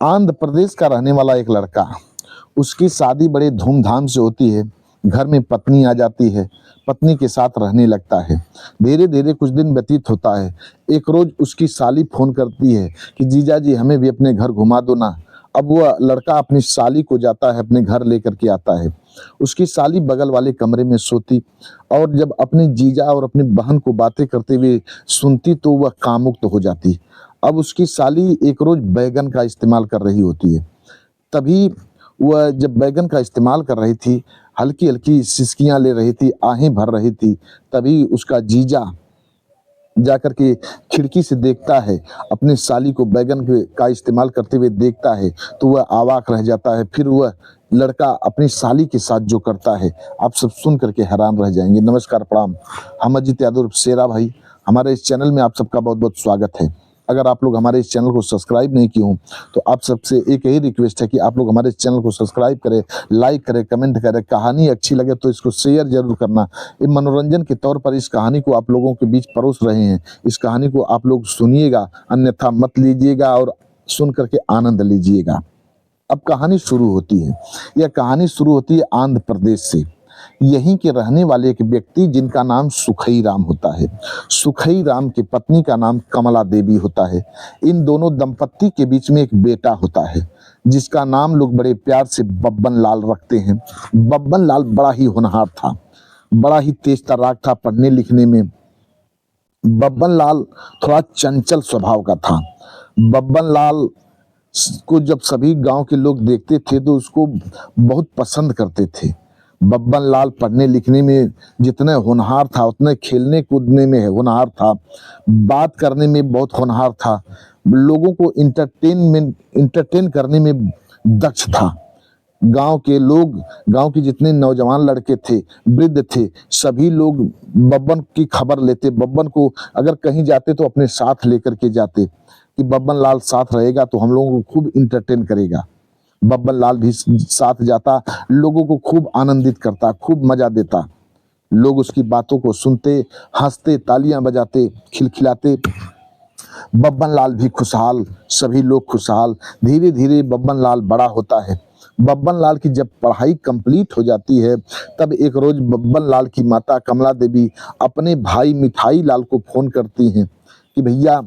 आंध्र प्रदेश का रहने वाला एक लड़का, उसकी शादी बड़े धूमधाम से होती है। घर में पत्नी आ जाती है, पत्नी के साथ रहने लगता है। धीरे धीरे कुछ दिन व्यतीत होता है। एक रोज उसकी साली फोन करती है कि जीजा जी हमें भी अपने घर घुमा दो ना। अब वह लड़का अपनी साली को जाता है, अपने घर लेकर के आता है। उसकी साली बगल वाले कमरे में सोती और जब अपने जीजा और अपनी बहन को बातें करते हुए सुनती तो वह कामुक हो जाती। अब उसकी साली एक रोज बैगन का इस्तेमाल कर रही होती है। तभी वह जब बैगन का इस्तेमाल कर रही थी, हल्की हल्की सिसकियां ले रही थी, आहें भर रही थी, तभी उसका जीजा जाकर के खिड़की से देखता है, अपनी साली को बैगन का इस्तेमाल करते हुए देखता है तो वह अवाक रह जाता है। फिर वह लड़का अपनी साली के साथ जो करता है, आप सब सुन करके हैरान रह जाएंगे। नमस्कार, प्रणाम। हम अजीत यादव शेरा भाई, हमारे इस चैनल में आप सबका बहुत बहुत स्वागत है। अगर आप लोग हमारे इस चैनल को सब्सक्राइब नहीं किए हों तो आप सबसे एक ही रिक्वेस्ट है कि आप लोग हमारे इस चैनल को सब्सक्राइब करें, लाइक करें, कमेंट करें। कहानी अच्छी लगे तो इसको शेयर जरूर करना। ये मनोरंजन के तौर पर इस कहानी को आप लोगों के बीच परोस रहे हैं। इस कहानी को आप लोग सुनिएगा, अन्यथा मत लीजिएगा और सुन करके आनंद लीजिएगा। अब कहानी शुरू होती है। यह कहानी शुरू होती है आंध्र प्रदेश से। यहीं के रहने वाले एक व्यक्ति जिनका नाम सुखई राम होता है। सुखई राम की पत्नी का नाम कमला देवी होता है। इन दोनों दंपत्ति के बीच में एक बेटा होता है जिसका नाम लोग बड़े प्यार से बब्बन लाल रखते हैं। बब्बन लाल बड़ा ही होनहार था, बड़ा ही तेज तर्राक था पढ़ने लिखने में। बब्बन लाल थोड़ा चंचल स्वभाव का था। बब्बन लाल को जब सभी गांव के लोग देखते थे तो उसको बहुत पसंद करते थे। बब्बन लाल पढ़ने लिखने में जितने होनहार था उतने खेलने कूदने में होनहार था, बात करने में बहुत होनहार था, लोगों को इंटरटेन करने में दक्ष था। गांव के लोग, गांव के जितने नौजवान लड़के थे, वृद्ध थे, सभी लोग बब्बन की खबर लेते। बब्बन को अगर कहीं जाते तो अपने साथ लेकर के जाते कि बब्बन लाल साथ रहेगा तो हम लोगों को खूब इंटरटेन करेगा। बब्बन लाल भी साथ जाता, लोगों को खूब आनंदित करता, खूब मजा देता। लोग उसकी बातों को सुनते, हंसते, तालियां बजाते, खिलखिलाते। बब्बन लाल भी खुशहाल, सभी लोग खुशहाल। धीरे धीरे बब्बन लाल बड़ा होता है। बब्बन लाल की जब पढ़ाई कंप्लीट हो जाती है तब एक रोज बब्बन लाल की माता कमला देवी अपने भाई मिठाई लाल को फोन करती हैं कि भैया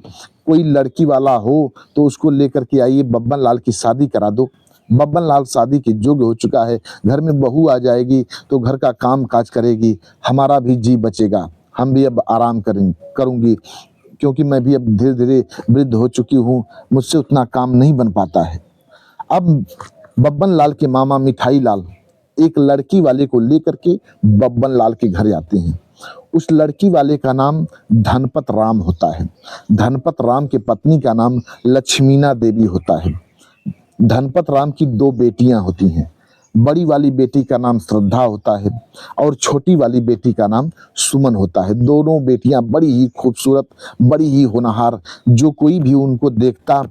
कोई लड़की वाला हो तो उसको लेकर के आइए, बब्बन लाल की शादी करा दो। बब्बन लाल शादी के योग्य हो चुका है, घर में बहू आ जाएगी तो घर का काम काज करेगी, हमारा भी जी बचेगा, हम भी अब आराम करूंगी क्योंकि मैं भी अब धीरे धीरे वृद्ध हो चुकी हूँ, मुझसे उतना काम नहीं बन पाता है। अब बब्बन लाल के मामा मिठाई लाल एक लड़की वाले को लेकर के बब्बन लाल के घर आते हैं। उस लड़की वाले का नाम धनपत राम होता है। धनपत राम की पत्नी का नाम लक्ष्मीना देवी होता है। धनपत राम की दो बेटियां होती हैं। बड़ी वाली बेटी का नाम श्रद्धा होता है और छोटी वाली बेटी का नाम सुमन होता है। दोनों बेटियां बड़ी ही खूबसूरत, बड़ी ही होनहार, जो कोई भी उनको देखता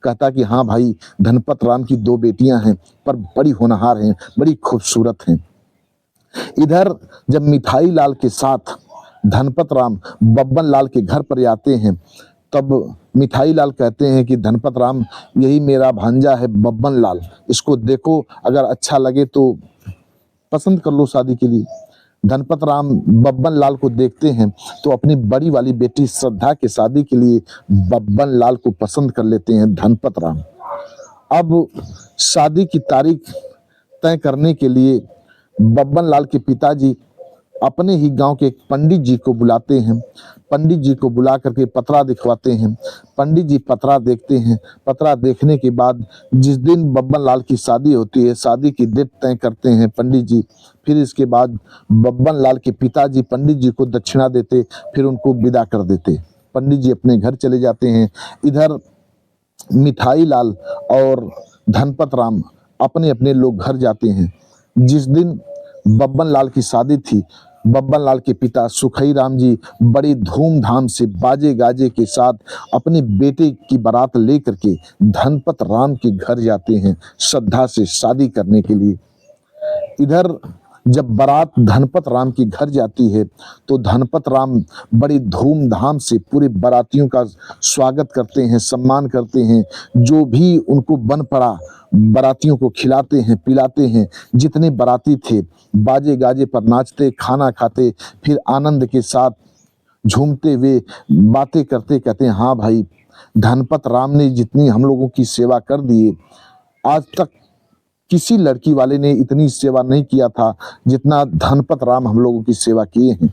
कहता कि हाँ भाई धनपत राम की दो बेटियां हैं, पर बड़ी होनहार हैं, बड़ी खूबसूरत हैं। इधर जब मिठाई लाल के साथ धनपत राम बब्बन लाल के घर पर आते हैं तब मिठाई लाल कहते हैं कि धनपत राम यही मेरा भांजा है बब्बन लाल, इसको देखो, अगर अच्छा लगे तो पसंद कर लो शादी के लिए। धनपत राम बब्बन लाल को देखते हैं तो अपनी बड़ी वाली बेटी श्रद्धा की शादी के लिए बब्बन लाल को पसंद कर लेते हैं धनपत राम। अब शादी की तारीख तय करने के लिए बब्बन लाल के पिताजी अपने ही गांव के एक पंडित जी को बुलाते हैं। पंडित जी को बुला करके पतरा दिखवाते हैं। पंडित जी पतरा देखते हैं। पतरा देखने के बाद जिस दिन बब्बन लाल की शादी होती है, शादी की डेट तय करते हैं पंडित जी। फिर इसके बाद बब्बन लाल के पिताजी पंडित जी को दक्षिणा देते, फिर उनको विदा कर देते। पंडित जी अपने घर चले जाते हैं। इधर मिठाई लाल और धनपत राम अपने अपने लोग घर जाते हैं। जिस दिन बब्बन लाल की शादी थी, बब्बन लाल के पिता सुखई राम जी बड़ी धूमधाम से बाजे गाजे के साथ अपने बेटे की बारात लेकर के धनपत राम के घर जाते हैं श्रद्धा से शादी करने के लिए। इधर जब बारात धनपत राम के घर जाती है तो धनपत राम बड़ी धूमधाम से पूरे बारातियों का स्वागत करते हैं, सम्मान करते हैं। जो भी उनको बन पड़ा बारातियों को खिलाते हैं, पिलाते हैं। जितने बाराती थे बाजे गाजे पर नाचते, खाना खाते, फिर आनंद के साथ झूमते हुए बातें करते कहते हैं, हाँ भाई, धनपत राम ने जितनी हम लोगों की सेवा कर दी है, आज तक किसी लड़की वाले ने इतनी सेवा नहीं किया था जितना धनपत राम हम लोगों की सेवा किए हैं।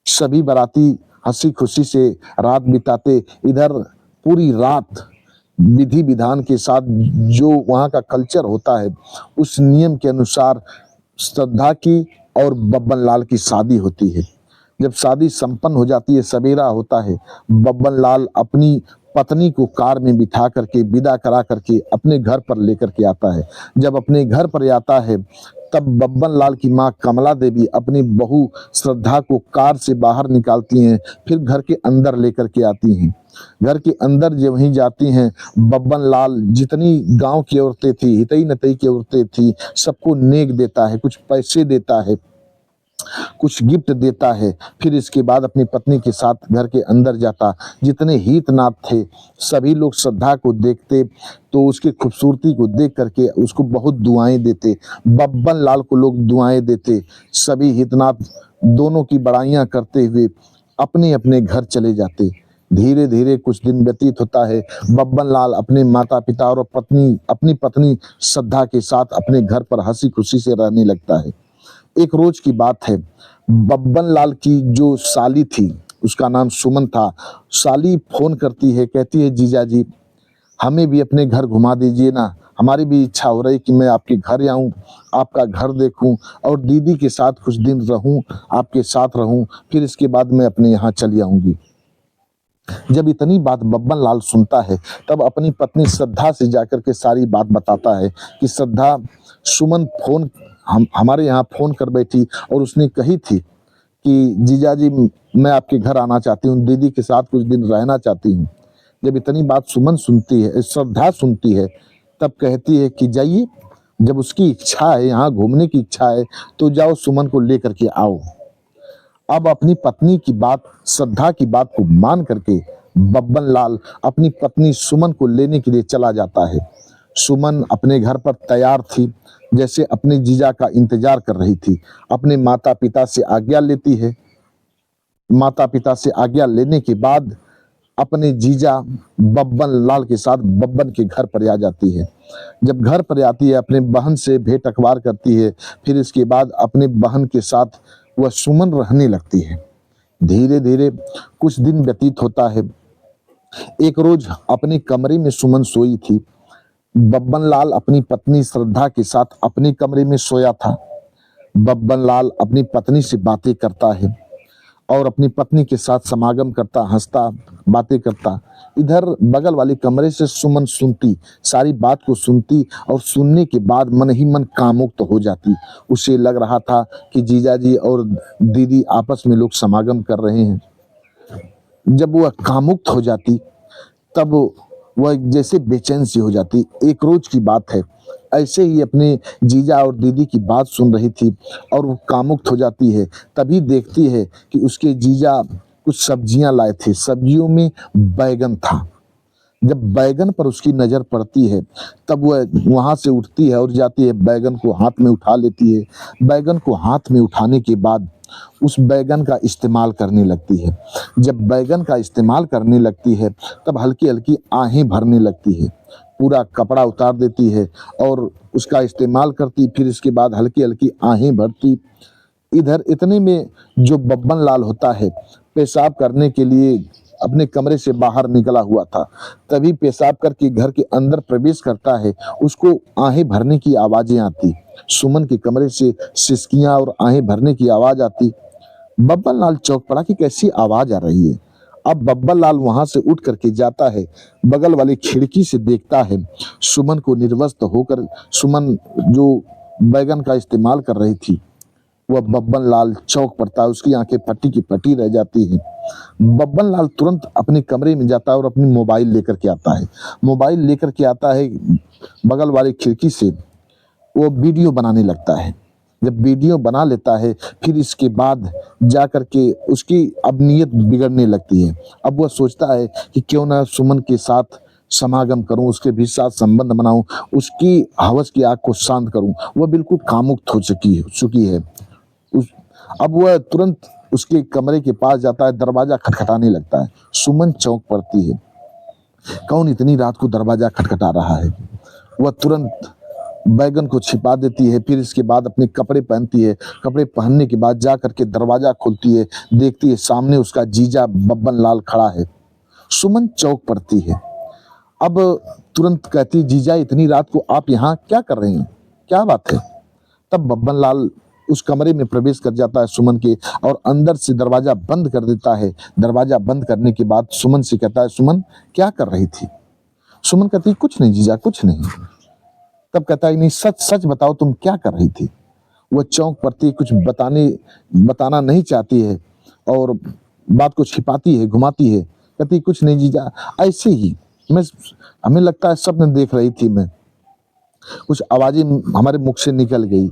सभी बाराती हंसी खुशी से रात बिताते। इधर पूरी रात विधि विधान के साथ जो वहाँ का कल्चर होता है उस नियम के अनुसार श्रद्धा की और बब्बन लाल की शादी होती है। जब शादी संपन्न हो जाती है, सवेरा होता है, बब्बन लाल अपनी पत्नी को कार में बिठा करके विदा करा करके अपने घर पर लेकर के आता है। जब अपने घर पर आता है तब बब्बन लाल की माँ कमला देवी अपनी बहू श्रद्धा को कार से बाहर निकालती हैं, फिर घर के अंदर लेकर के आती हैं। घर के अंदर जब वहीं जाती हैं, बब्बन लाल जितनी गांव की औरतें थी, हितई नतई की औरतें थी, सबको नेक देता है, कुछ पैसे देता है, कुछ गिफ्ट देता है। फिर इसके बाद अपनी पत्नी के साथ घर के अंदर जाता। जितने हितनाथ थे सभी लोग श्रद्धा को देखते तो उसकी खूबसूरती को देख करके उसको बहुत दुआएं देते। बब्बन लाल को लोग दुआएं देते। सभी हितनाथ दोनों की बड़ाइयां करते हुए अपने अपने घर चले जाते। धीरे धीरे कुछ दिन व्यतीत होता है। बब्बन लाल अपने माता पिता और अपनी पत्नी श्रद्धा के साथ अपने घर पर हंसी खुशी से रहने लगता है। एक रोज की बात है, बब्बन लाल की जो साली थी उसका नाम सुमन था। साली फोन करती है, कहती है, जीजा जी हमें भी अपने घर घुमा दीजिए ना, हमारी भी इच्छा हो रही कि मैं आपके घर आऊं, आपका घर देखूं और दीदी के साथ कुछ दिन रहूं, आपके साथ रहूं, फिर इसके बाद मैं अपने यहाँ चली आऊंगी। जब इतनी बात बब्बन लाल सुनता है तब अपनी पत्नी श्रद्धा से जाकर के सारी बात बताता है कि श्रद्धा, सुमन हमारे यहाँ फोन कर बैठी और उसने कही थी कि जीजा जी मैं आपके घर आना चाहती हूँ, दीदी के साथ कुछ दिन रहना चाहती हूँ। जब इतनी बात सुमन सुनती है, श्रद्धा सुनती है, तब कहती है कि जाइए, जब उसकी इच्छा है, यहाँ घूमने की इच्छा है तो जाओ सुमन को लेकर के आओ। अब अपनी पत्नी की बात, श्रद्धा की बात को मान करके बब्बन लाल अपनी पत्नी सुमन को लेने के लिए चला जाता है। सुमन अपने घर पर तैयार थी, जैसे अपने जीजा का इंतजार कर रही थी। अपने माता पिता से आज्ञा लेती है। माता पिता से आज्ञा लेने के बाद अपने जीजा बब्बन लाल के साथ बब्बन के घर पर आ जाती है। जब घर पर आती है अपने बहन से भेंट अखबार करती है। फिर इसके बाद अपने बहन के साथ वह सुमन रहने लगती है। धीरे धीरे कुछ दिन व्यतीत होता है। एक रोज अपने कमरे में सुमन सोई थी। बब्बन लाल अपनी पत्नी श्रद्धा के साथ अपने कमरे में सोया था। बब्बन लाल अपनी पत्नी से बातें करता है और अपनी पत्नी के साथ समागम करता, हंसता, बातें करता। इधर बगल वाले कमरे से सुमन सुनती, सारी बात को सुनती और सुनने के बाद मन ही मन कामुक्त हो जाती। उसे लग रहा था कि जीजाजी और दीदी आपस में लोग समागम कर रहे हैं। जब वह कामुक्त हो जाती तब वह जैसे बेचैन सी हो जाती। एक रोज की बात है, ऐसे ही अपने जीजा और दीदी की बात सुन रही थी और वो कामुक्त हो जाती है। तभी देखती है कि उसके जीजा कुछ सब्जियां लाए थे, सब्जियों में बैगन था। जब बैगन पर उसकी नजर पड़ती है तब वह वहां से उठती है और जाती है, बैगन को हाथ में उठा लेती है। बैगन को हाथ में उठाने के बाद उस बैगन का इस्तेमाल करने लगती है। जब बैगन का इस्तेमाल करने लगती है तब हल्की हल्की आहें भरने लगती है। पूरा कपड़ा उतार देती है और उसका इस्तेमाल करती, फिर इसके बाद हल्की हल्की आहें भरती। इधर इतने में जो बब्बन लाल होता है पेशाब करने के लिए अपने कमरे से बाहर निकला हुआ था। तभी पेशाब करके घर के अंदर प्रवेश करता है। उसको आहें भरने की आवाजें आती। सुमन के कमरे से सिसकियां और आहें भरने की आवाज आती। बब्बन लाल चौंक पड़ा कि कैसी आवाज आ रही है। अब बब्बन लाल वहां से उठ करके जाता है, बगल वाली खिड़की से देखता है सुमन को निर्वस्त्र होकर, सुमन जो बैगन का इस्तेमाल कर रही थी, वह बब्बन लाल चौंक पड़ता है। उसकी आंखें फटी की फटी रह जाती हैं। बब्बन लाल तुरंत अपने कमरे में जाता है और अपनी मोबाइल लेकर के आता है। मोबाइल लेकर के आता है, बगल वाली खिड़की से वो वीडियो बनाने लगता है। जब वीडियो बना लेता है फिर इसके बाद जा कर के उसकी अब नीयत बिगड़ने लगती है। अब वह सोचता है कि क्यों ना सुमन के साथ समागम करूं, उसके भी साथ संबंध बनाऊं, उसकी हवस की आग को शांत करूं। वह बिल्कुल कामुक हो चुकी है। उस अब वह तुरंत उसके कमरे के पास जाता है, दरवाजा खटखटाने लगता है। सुमन चौंक पड़ती है, कौन इतनी रात को दरवाजा खटखटा रहा है। वह तुरंत बैगन को छिपा देती है, फिर इसके बाद अपने कपड़े पहनती है। कपड़े पहनने के बाद जा करके दरवाजा खोलती है, देखती है सामने उसका जीजा बब्बन लाल खड़ा है। सुमन चौंक पड़ती है। अब तुरंत कहती है, जीजा इतनी रात को आप यहाँ क्या कर रहे हैं, क्या बात है। तब बब्बन लाल उस कमरे में प्रवेश कर जाता है सुमन के, और अंदर से दरवाजा बंद कर देता है। दरवाजा बंद करने के बाद सुमन से कहता है, सुमन क्या कर रही थी। सुमन कहती है, कुछ नहीं जीजा, कुछ नहीं। तब कहता है, नहीं सच सच बताओ तुम क्या कर रही थी। वह चौंक पड़ती है, कुछ बताना नहीं चाहती है और बात को छिपाती है, घुमाती है। कहती कुछ नहीं जीजा, ऐसे ही मैं, हमें लगता है सपने देख रही थी मैं, कुछ आवाजें हमारे मुख से निकल गई।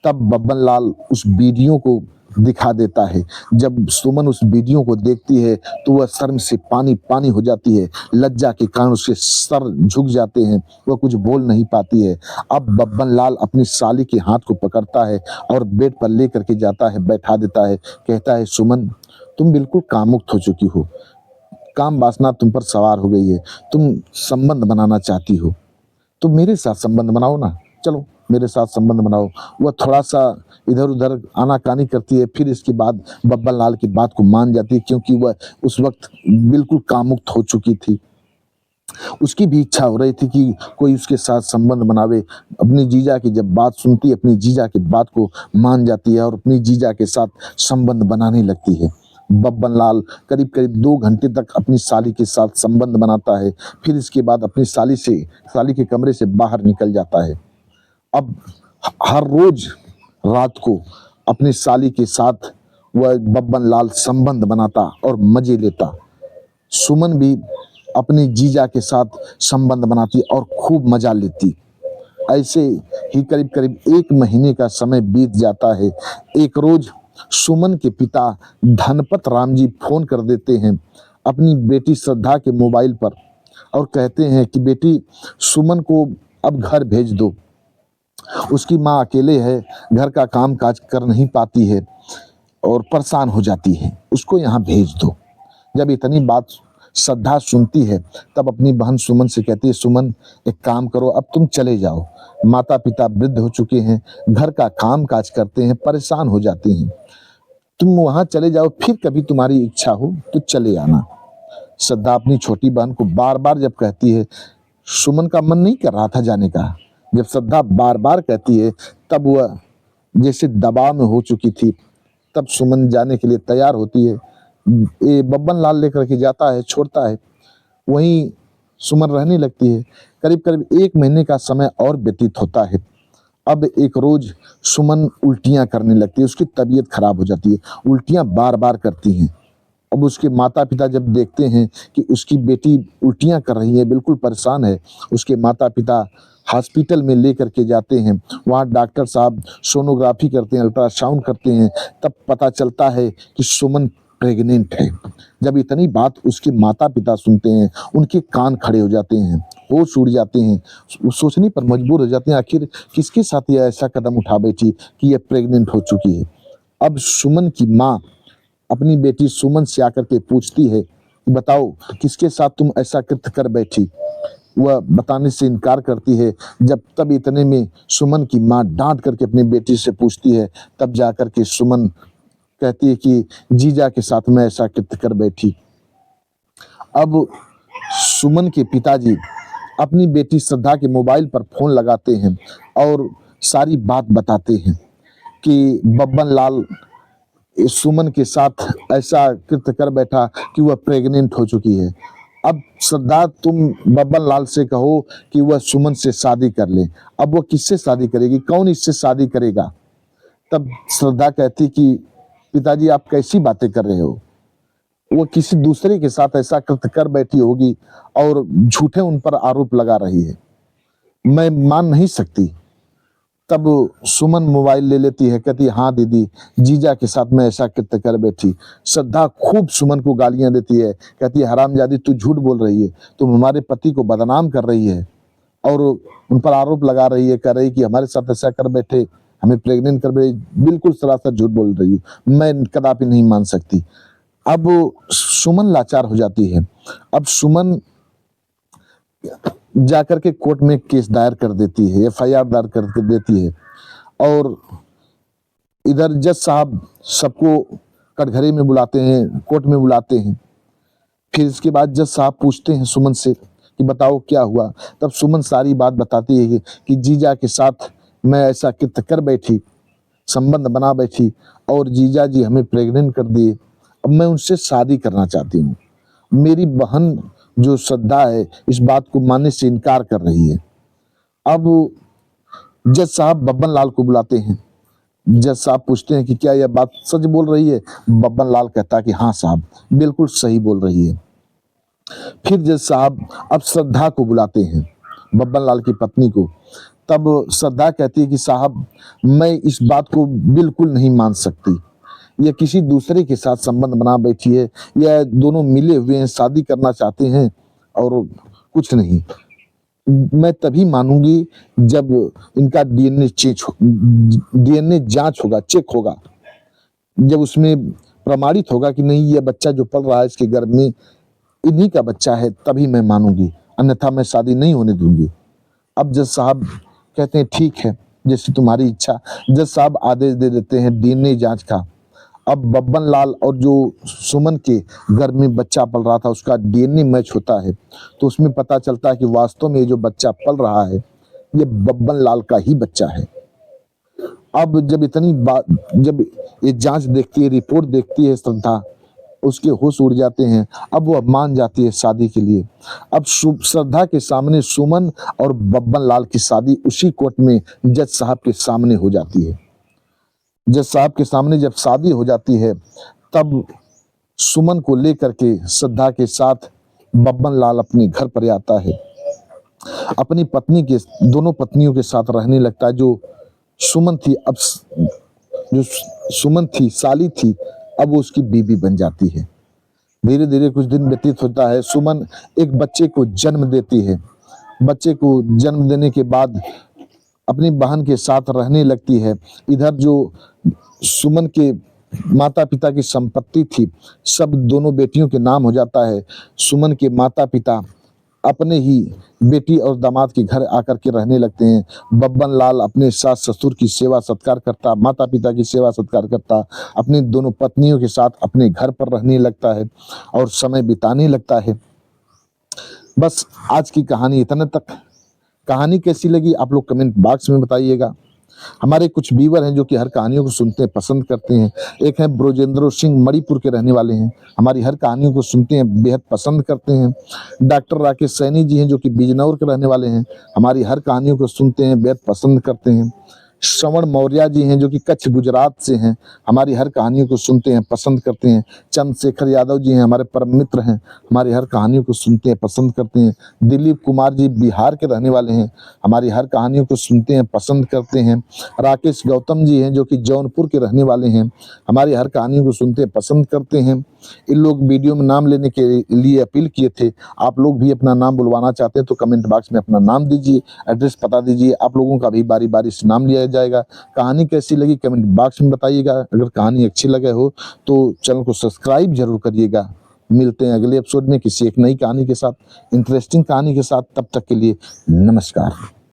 तब बब्बन लाल उस वीडियो को दिखा देता है। जब सुमन उस वीडियो को देखती है तो वह शर्म से पानी पानी हो जाती है, लज्जा के कारण उसके सर झुक जाते हैं, वह कुछ बोल नहीं पाती है। अब बब्बन लाल अपनी साली के हाथ को पकड़ता है और बेड पर लेकर के जाता है, बैठा देता है। कहता है, सुमन तुम बिल्कुल कामुक्त हो चुकी हो, काम वासना तुम पर सवार हो गई है, तुम संबंध बनाना चाहती हो तो मेरे साथ संबंध बनाओ ना, चलो मेरे साथ संबंध बनाओ। वह थोड़ा सा इधर उधर आनाकानी करती है, फिर इसके बाद बब्बन लाल की बात को मान जाती है, क्योंकि वह उस वक्त बिल्कुल कामुक्त हो चुकी थी। उसकी भी इच्छा हो रही थी कि कोई उसके साथ संबंध बनावे। अपनी जीजा की जब बात सुनती है, अपनी जीजा की बात को मान जाती है और अपनी जीजा के साथ संबंध बनाने लगती है। बब्बन लाल करीब करीब 2 घंटे तक अपनी साली के साथ संबंध बनाता है, फिर इसके बाद अपनी साली के कमरे से बाहर निकल जाता है। अब हर रोज रात को अपनी साली के साथ वह बब्बन लाल संबंध बनाता और मजे लेता। सुमन भी अपने जीजा के साथ संबंध बनाती और खूब मजा लेती। ऐसे ही करीब करीब 1 महीने का समय बीत जाता है। एक रोज सुमन के पिता धनपत राम जी फोन कर देते हैं अपनी बेटी श्रद्धा के मोबाइल पर और कहते हैं कि बेटी सुमन को अब घर भेज दो, उसकी माँ अकेले है, घर का काम काज कर नहीं पाती है और परेशान हो जाती है, उसको यहाँ भेज दो। जब इतनी बात श्रद्धा सुनती है तब अपनी बहन सुमन से कहती है, सुमन एक काम करो, अब तुम चले जाओ, माता पिता वृद्ध हो चुके हैं, घर का काम काज करते हैं, परेशान हो जाते हैं, तुम वहां चले जाओ, फिर कभी तुम्हारी इच्छा हो तो चले आना। श्रद्धा अपनी छोटी बहन को बार बार जब कहती है, सुमन का मन नहीं कर रहा था जाने का। जब श्रद्धा बार बार कहती है तब वह जैसे दबाव में हो चुकी थी, तब सुमन जाने के लिए तैयार होती है। ये बब्बन लाल लेकर के जाता है, छोड़ता है, वहीं सुमन रहने लगती है। करीब करीब 1 महीने का समय और व्यतीत होता है। अब एक रोज सुमन उल्टियां करने लगती है, उसकी तबीयत खराब हो जाती है, उल्टियां बार बार करती हैं। अब उसके माता पिता जब देखते हैं कि उसकी बेटी उल्टियां कर रही है, बिल्कुल परेशान है, उसके माता पिता हॉस्पिटल में लेकर के जाते हैं। वहाँ डॉक्टर साहब सोनोग्राफी करते हैं, अल्ट्रासाउंड करते हैं, तब पता चलता है कि सुमन प्रेग्नेंट है। जब इतनी बात उसके माता पिता सुनते हैं, उनके कान खड़े हो जाते हैं, होश उड़ जाते हैं, सोचने पर मजबूर हो जाते हैं, आखिर किसके साथ यह ऐसा कदम उठा बैठी कि यह प्रेग्नेंट हो चुकी है। अब सुमन की माँ अपनी बेटी सुमन से आकर के पूछती है, बताओ किसके साथ तुम ऐसा कृत्य कर बैठी। वह बताने से इनकार करती है। जब तब इतने में सुमन की माँ डांट करके अपनी बेटी से पूछती है, तब जाकर के सुमन कहती है कि जीजा के साथ मैं ऐसा कृत्य कर बैठी। अब सुमन के पिताजी अपनी बेटी श्रद्धा के मोबाइल पर फोन लगाते हैं और सारी बात बताते हैं कि बब्बन लाल सुमन के साथ ऐसा कृत्य कर बैठा कि वह प्रेग्नेंट हो चुकी है। अब श्रद्धा तुम बब्बन लाल से कहो कि वह सुमन से शादी कर ले। अब वो किससे शादी करेगी, कौन इससे शादी करेगा। तब श्रद्धा कहती कि पिताजी आप कैसी बातें कर रहे हो, वो किसी दूसरे के साथ ऐसा कृत्य कर बैठी होगी और झूठे उन पर आरोप लगा रही है, मैं मान नहीं सकती। तब सुमन मोबाइल ले लेती है, कहती है हाँ दीदी, जीजा के साथ मैं ऐसा कृत्य कर बैठी। श्रद्धा खूब सुमन को गालियां देती है, कहती है हरामजादी तू झूठ बोल रही है, तुम हमारे पति को बदनाम कर रही है और उन पर आरोप लगा रही है, कह रही कि हमारे साथ ऐसा कर बैठे, हमें प्रेग्नेंट कर बैठे। बिल्कुल सरासर झूठ बोल रही हूँ, मैं कदापि नहीं मान सकती। अब सुमन लाचार हो जाती है। अब सुमन जाकर के कोर्ट में केस दायर कर देती है, एफआईआर दायर कर देती है और इधर जज साहब सबको कटघरे में बुलाते हैं, कोर्ट में बुलाते हैं। फिर इसके बाद जज साहब पूछते हैं सुमन से कि बताओ क्या हुआ। तब सुमन सारी बात बताती है कि जीजा के साथ मैं ऐसा कृत्य कर बैठी, संबंध बना बैठी और जीजा जी हमें प्रेग्नेंट कर दिए। अब मैं उनसे शादी करना चाहती हूँ। मेरी बहन जो श्रद्धा है इस बात को मानने से इनकार कर रही है। अब जज साहब बब्बन लाल को बुलाते हैं। जज साहब पूछते हैं कि क्या यह बात सच बोल रही है। बब्बन लाल कहता है कि हाँ साहब, बिल्कुल सही बोल रही है। फिर जज साहब अब श्रद्धा को बुलाते हैं, बब्बन लाल की पत्नी को। तब श्रद्धा कहती है कि साहब मैं इस बात को बिल्कुल नहीं मान सकती, यह किसी दूसरे के साथ संबंध बना बैठी है, यह दोनों मिले हुए हैं, शादी करना चाहते हैं और कुछ नहीं। मैं तभी मानूंगी जब इनका डीएनए जांच होगा, चेक होगा, जब उसमें प्रमाणित होगा कि नहीं यह बच्चा जो पल रहा है इसके गर्भ में इन्हीं का बच्चा है, तभी मैं मानूंगी, अन्यथा मैं शादी नहीं होने दूंगी। अब जज साहब कहते हैं ठीक है, जैसे तुम्हारी इच्छा। जज साहब आदेश दे देते हैं डीएनए जांच का। अब बब्बन लाल और जो सुमन के गर्भ में बच्चा पल रहा था उसका डीएनए मैच होता है, तो उसमें पता चलता है कि वास्तव में जो बच्चा पल रहा है ये बब्बन लाल का ही बच्चा है। अब जब इतनी बात, जब ये जांच देखती है, रिपोर्ट देखती है श्रद्धा, उसके होश उड़ जाते हैं। अब वो मान जाती है शादी के लिए। अब श्रद्धा के सामने सुमन और बब्बन लाल की शादी उसी कोर्ट में जज साहब के सामने हो जाती है। जज साहब के सामने जब शादी हो जाती है तब सुमन को लेकर के श्रद्धा के साथ बब्बन लाल अपने घर पर आता है, अपनी पत्नी के, दोनों पत्नियों के साथ रहने लगता है। जो सुमन थी, अब जो सुमन थी साली थी, अब वो उसकी बीवी बन जाती है। धीरे धीरे कुछ दिन व्यतीत होता है। सुमन एक बच्चे को जन्म देती है। बच्चे को जन्म देने के बाद अपनी बहन के साथ रहने लगती है। इधर जो सुमन के माता पिता की संपत्ति थी सब दोनों बेटियों के नाम हो जाता है। सुमन के माता पिता अपने ही बेटी और दामाद के घर आकर के रहने लगते हैं। बब्बन लाल अपने सास ससुर की सेवा सत्कार करता, माता पिता की सेवा सत्कार करता, अपनी दोनों पत्नियों के साथ अपने घर पर रहने लगता है और समय बिताने लगता है। बस आज की कहानी इतने तक। कहानी कैसी लगी आप लोग कमेंट बॉक्स में बताइएगा। हमारे कुछ व्यूअर हैं जो कि हर कहानियों को सुनते हैं, पसंद करते हैं। एक है ब्रोजेंद्रो सिंह, मणिपुर के रहने वाले हैं, हमारी हर कहानियों को सुनते हैं, बेहद पसंद करते हैं। डॉक्टर राकेश सैनी जी हैं जो कि बिजनौर के रहने वाले हैं, हमारी हर कहानियों को सुनते हैं, बेहद पसंद करते हैं। श्रवण मौर्य जी हैं जो कि कच्छ गुजरात से हैं, हमारी हर कहानियों को सुनते हैं, पसंद करते हैं। चंद्रशेखर यादव जी हैं, हमारे परम मित्र हैं, हमारी हर कहानियों को सुनते हैं, पसंद करते हैं। दिलीप कुमार जी बिहार के रहने वाले हैं, हमारी हर कहानियों को सुनते हैं, पसंद करते हैं। राकेश गौतम जी हैं जो कि जौनपुर के रहने वाले हैं, हमारी हर कहानियों को सुनते हैं, पसंद करते हैं। इन लोग वीडियो में नाम लेने के लिए अपील किए थे। आप लोग भी अपना नाम बुलवाना चाहते हैं तो कमेंट बॉक्स में अपना नाम दीजिए, एड्रेस पता दीजिए, आप लोगों का भी बारी बारी से नाम लिया जाएगा। कहानी कैसी लगी कमेंट बॉक्स में बताइएगा। अगर कहानी अच्छी लगे हो तो चैनल को सब्सक्राइब जरूर करिएगा। मिलते हैं अगले एपिसोड में किसी एक नई कहानी के साथ, इंटरेस्टिंग कहानी के साथ। तब तक के लिए नमस्कार।